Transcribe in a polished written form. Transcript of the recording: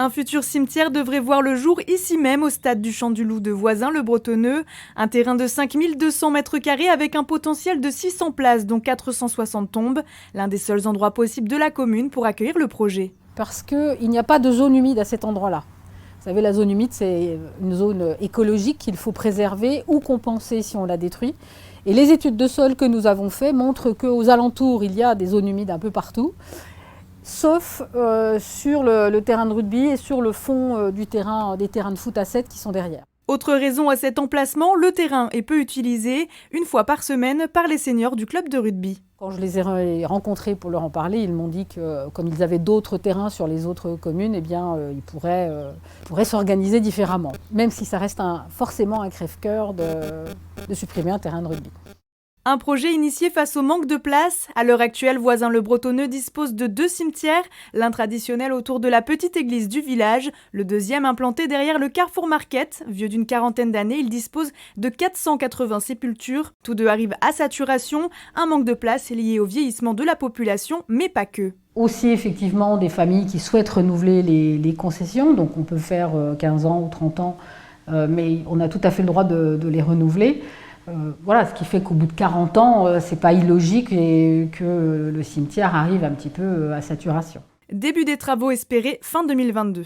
Un futur cimetière devrait voir le jour ici même au stade du Champ du Loup de Voisins-le-Bretonneux. Un terrain de 5200 m² avec un potentiel de 600 places dont 460 tombes. L'un des seuls endroits possibles de la commune pour accueillir le projet. Parce qu'il n'y a pas de zone humide à cet endroit-là. Vous savez, la zone humide, c'est une zone écologique qu'il faut préserver ou compenser si on la détruit. Et les études de sol que nous avons faites montrent qu'aux alentours, il y a des zones humides un peu partout. Sauf sur le terrain de rugby et sur le fond des terrains de foot à 7 qui sont derrière. Autre raison à cet emplacement, le terrain est peu utilisé, une fois par semaine par les seniors du club de rugby. Quand je les ai rencontrés pour leur en parler, ils m'ont dit que comme ils avaient d'autres terrains sur les autres communes, eh bien, ils pourraient s'organiser différemment. Même si ça reste forcément un crève-cœur de supprimer un terrain de rugby. Un projet initié face au manque de place. À l'heure actuelle, Voisins-le-Bretonneux dispose de 2 cimetières, l'un traditionnel autour de la petite église du village, le deuxième implanté derrière le Carrefour Market. Vieux d'une quarantaine d'années, il dispose de 480 sépultures. Tous deux arrivent à saturation. Un manque de place est lié au vieillissement de la population, mais pas que. Aussi effectivement des familles qui souhaitent renouveler les concessions, donc on peut faire 15 ans ou 30 ans, mais on a tout à fait le droit de les renouveler. Voilà, ce qui fait qu'au bout de 40 ans, c'est pas illogique et que le cimetière arrive un petit peu à saturation. Début des travaux espérés fin 2022.